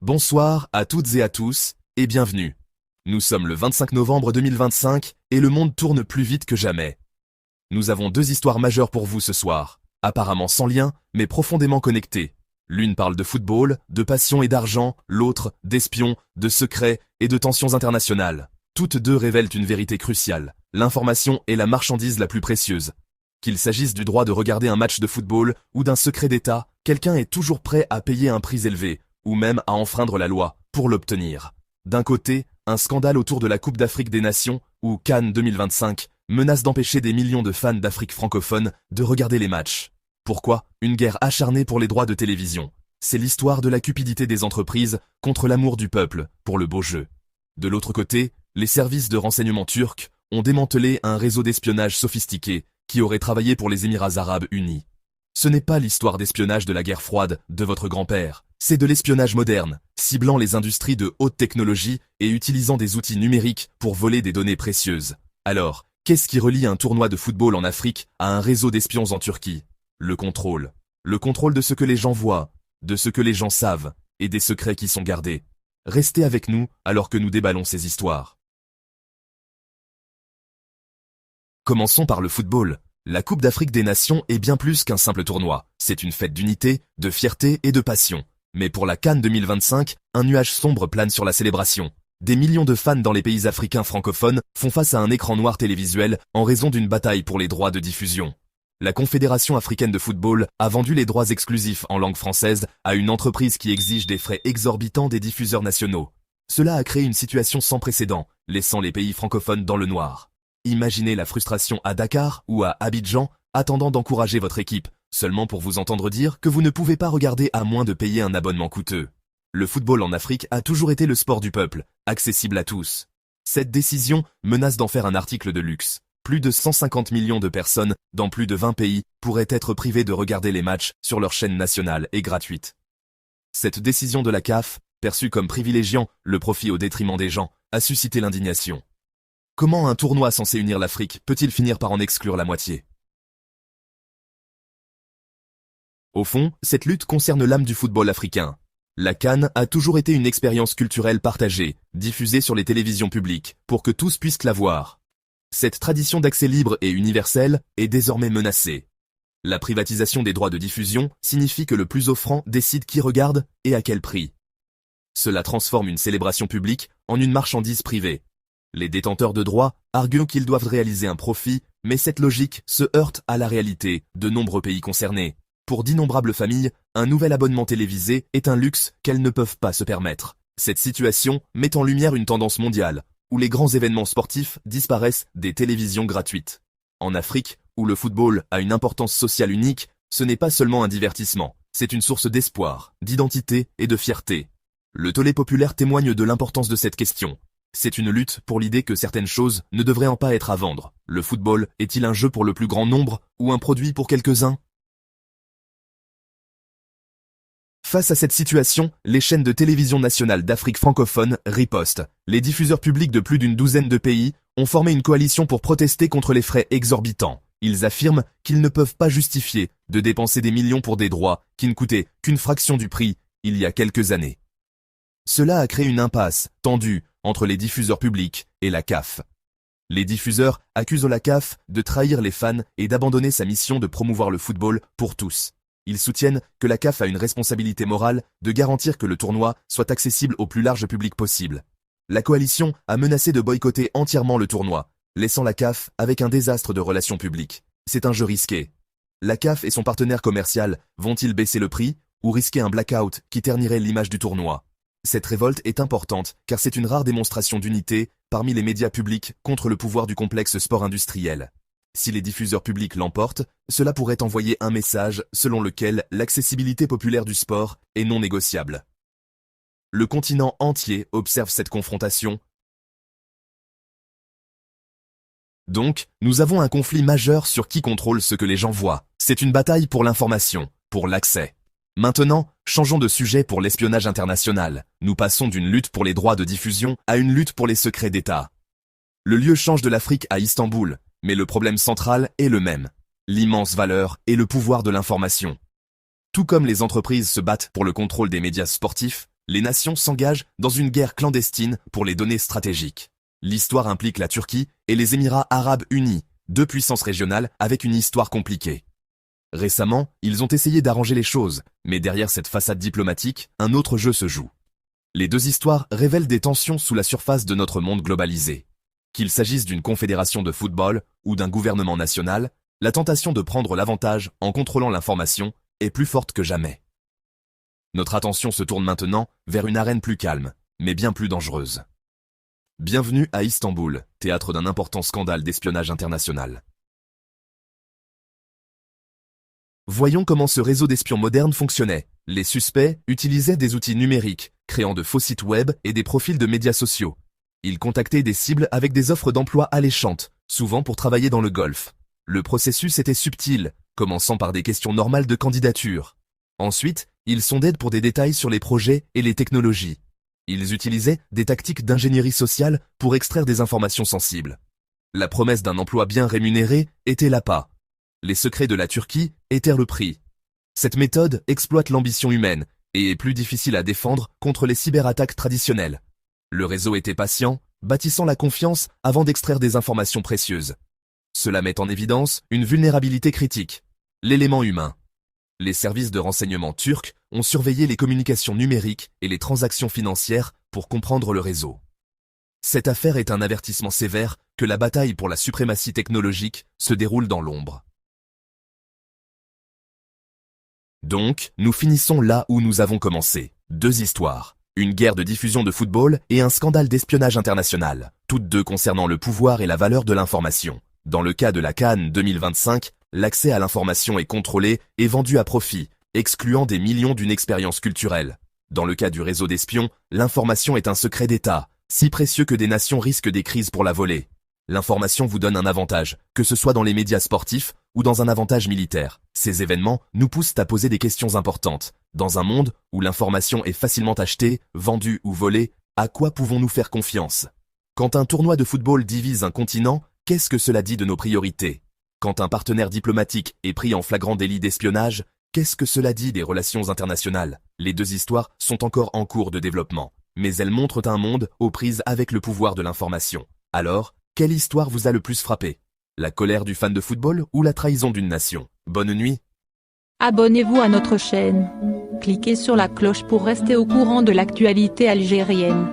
Bonsoir à toutes et à tous, et bienvenue. Nous sommes le 25 novembre 2025, et le monde tourne plus vite que jamais. Nous avons deux histoires majeures pour vous ce soir, apparemment sans lien, mais profondément connectées. L'une parle de football, de passion et d'argent, l'autre d'espions, de secrets et de tensions internationales. Toutes deux révèlent une vérité cruciale. L'information est la marchandise la plus précieuse. Qu'il s'agisse du droit de regarder un match de football ou d'un secret d'État, quelqu'un est toujours prêt à payer un prix élevé, ou même à enfreindre la loi, pour l'obtenir. D'un côté, un scandale autour de la Coupe d'Afrique des Nations, ou CAN 2025, menace d'empêcher des millions de fans d'Afrique francophone de regarder les matchs. Pourquoi? Une guerre acharnée pour les droits de télévision. C'est l'histoire de la cupidité des entreprises contre l'amour du peuple pour le beau jeu. De l'autre côté, les services de renseignement turcs ont démantelé un réseau d'espionnage sophistiqué qui aurait travaillé pour les Émirats arabes unis. Ce n'est pas l'histoire d'espionnage de la guerre froide de votre grand-père, c'est de l'espionnage moderne, ciblant les industries de haute technologie et utilisant des outils numériques pour voler des données précieuses. Alors, qu'est-ce qui relie un tournoi de football en Afrique à un réseau d'espions en Turquie? Le contrôle. Le contrôle de ce que les gens voient, de ce que les gens savent, et des secrets qui sont gardés. Restez avec nous alors que nous déballons ces histoires. Commençons par le football. La Coupe d'Afrique des Nations est bien plus qu'un simple tournoi. C'est une fête d'unité, de fierté et de passion. Mais pour la CAN 2025, un nuage sombre plane sur la célébration. Des millions de fans dans les pays africains francophones font face à un écran noir télévisuel en raison d'une bataille pour les droits de diffusion. La Confédération africaine de football a vendu les droits exclusifs en langue française à une entreprise qui exige des frais exorbitants des diffuseurs nationaux. Cela a créé une situation sans précédent, laissant les pays francophones dans le noir. Imaginez la frustration à Dakar ou à Abidjan, attendant d'encourager votre équipe, seulement pour vous entendre dire que vous ne pouvez pas regarder à moins de payer un abonnement coûteux. Le football en Afrique a toujours été le sport du peuple, accessible à tous. Cette décision menace d'en faire un article de luxe. Plus de 150 millions de personnes, dans plus de 20 pays, pourraient être privées de regarder les matchs sur leur chaîne nationale et gratuite. Cette décision de la CAF, perçue comme privilégiant le profit au détriment des gens, a suscité l'indignation. Comment un tournoi censé unir l'Afrique peut-il finir par en exclure la moitié? Au fond, cette lutte concerne l'âme du football africain. La CAN a toujours été une expérience culturelle partagée, diffusée sur les télévisions publiques, pour que tous puissent la voir. Cette tradition d'accès libre et universel est désormais menacée. La privatisation des droits de diffusion signifie que le plus offrant décide qui regarde et à quel prix. Cela transforme une célébration publique en une marchandise privée. Les détenteurs de droits arguent qu'ils doivent réaliser un profit, mais cette logique se heurte à la réalité de nombreux pays concernés. Pour d'innombrables familles, un nouvel abonnement télévisé est un luxe qu'elles ne peuvent pas se permettre. Cette situation met en lumière une tendance mondiale, où les grands événements sportifs disparaissent des télévisions gratuites. En Afrique, où le football a une importance sociale unique, ce n'est pas seulement un divertissement, c'est une source d'espoir, d'identité et de fierté. Le tollé populaire témoigne de l'importance de cette question. C'est une lutte pour l'idée que certaines choses ne devraient en pas être à vendre. Le football est-il un jeu pour le plus grand nombre ou un produit pour quelques-uns? Face à cette situation, les chaînes de télévision nationale d'Afrique francophone ripostent. Les diffuseurs publics de plus d'une douzaine de pays ont formé une coalition pour protester contre les frais exorbitants. Ils affirment qu'ils ne peuvent pas justifier de dépenser des millions pour des droits qui ne coûtaient qu'une fraction du prix il y a quelques années. Cela a créé une impasse tendue entre les diffuseurs publics et la CAF. Les diffuseurs accusent la CAF de trahir les fans et d'abandonner sa mission de promouvoir le football pour tous. Ils soutiennent que la CAF a une responsabilité morale de garantir que le tournoi soit accessible au plus large public possible. La coalition a menacé de boycotter entièrement le tournoi, laissant la CAF avec un désastre de relations publiques. C'est un jeu risqué. La CAF et son partenaire commercial vont-ils baisser le prix ou risquer un blackout qui ternirait l'image du tournoi? Cette révolte est importante car c'est une rare démonstration d'unité parmi les médias publics contre le pouvoir du complexe sport industriel. Si les diffuseurs publics l'emportent, cela pourrait envoyer un message selon lequel l'accessibilité populaire du sport est non négociable. Le continent entier observe cette confrontation. Donc, nous avons un conflit majeur sur qui contrôle ce que les gens voient. C'est une bataille pour l'information, pour l'accès. Maintenant, changeons de sujet pour l'espionnage international. Nous passons d'une lutte pour les droits de diffusion à une lutte pour les secrets d'État. Le lieu change de l'Afrique à Istanbul, mais le problème central est le même. L'immense valeur et le pouvoir de l'information. Tout comme les entreprises se battent pour le contrôle des médias sportifs, les nations s'engagent dans une guerre clandestine pour les données stratégiques. L'histoire implique la Turquie et les Émirats arabes unis, deux puissances régionales avec une histoire compliquée. Récemment, ils ont essayé d'arranger les choses, mais derrière cette façade diplomatique, un autre jeu se joue. Les deux histoires révèlent des tensions sous la surface de notre monde globalisé. Qu'il s'agisse d'une confédération de football ou d'un gouvernement national, la tentation de prendre l'avantage en contrôlant l'information est plus forte que jamais. Notre attention se tourne maintenant vers une arène plus calme, mais bien plus dangereuse. Bienvenue à Istanbul, théâtre d'un important scandale d'espionnage international. Voyons comment ce réseau d'espions modernes fonctionnait. Les suspects utilisaient des outils numériques, créant de faux sites web et des profils de médias sociaux. Ils contactaient des cibles avec des offres d'emploi alléchantes, souvent pour travailler dans le Golfe. Le processus était subtil, commençant par des questions normales de candidature. Ensuite, ils sondaient pour des détails sur les projets et les technologies. Ils utilisaient des tactiques d'ingénierie sociale pour extraire des informations sensibles. La promesse d'un emploi bien rémunéré était l'appât. Les secrets de la Turquie étaient le prix. Cette méthode exploite l'ambition humaine et est plus difficile à défendre contre les cyberattaques traditionnelles. Le réseau était patient, bâtissant la confiance avant d'extraire des informations précieuses. Cela met en évidence une vulnérabilité critique, l'élément humain. Les services de renseignement turcs ont surveillé les communications numériques et les transactions financières pour comprendre le réseau. Cette affaire est un avertissement sévère que la bataille pour la suprématie technologique se déroule dans l'ombre. Donc, nous finissons là où nous avons commencé. Deux histoires. Une guerre de diffusion de football et un scandale d'espionnage international, toutes deux concernant le pouvoir et la valeur de l'information. Dans le cas de la CAN 2025, l'accès à l'information est contrôlé et vendu à profit, excluant des millions d'une expérience culturelle. Dans le cas du réseau d'espions, l'information est un secret d'État, si précieux que des nations risquent des crises pour la voler. L'information vous donne un avantage, que ce soit dans les médias sportifs ou dans un avantage militaire. Ces événements nous poussent à poser des questions importantes. Dans un monde où l'information est facilement achetée, vendue ou volée, à quoi pouvons-nous faire confiance? Quand un tournoi de football divise un continent, qu'est-ce que cela dit de nos priorités? Quand un partenaire diplomatique est pris en flagrant délit d'espionnage, qu'est-ce que cela dit des relations internationales? Les deux histoires sont encore en cours de développement, mais elles montrent un monde aux prises avec le pouvoir de l'information. Alors, quelle histoire vous a le plus frappé? La colère du fan de football ou la trahison d'une nation? Bonne nuit. Abonnez-vous à notre chaîne. Cliquez sur la cloche pour rester au courant de l'actualité algérienne.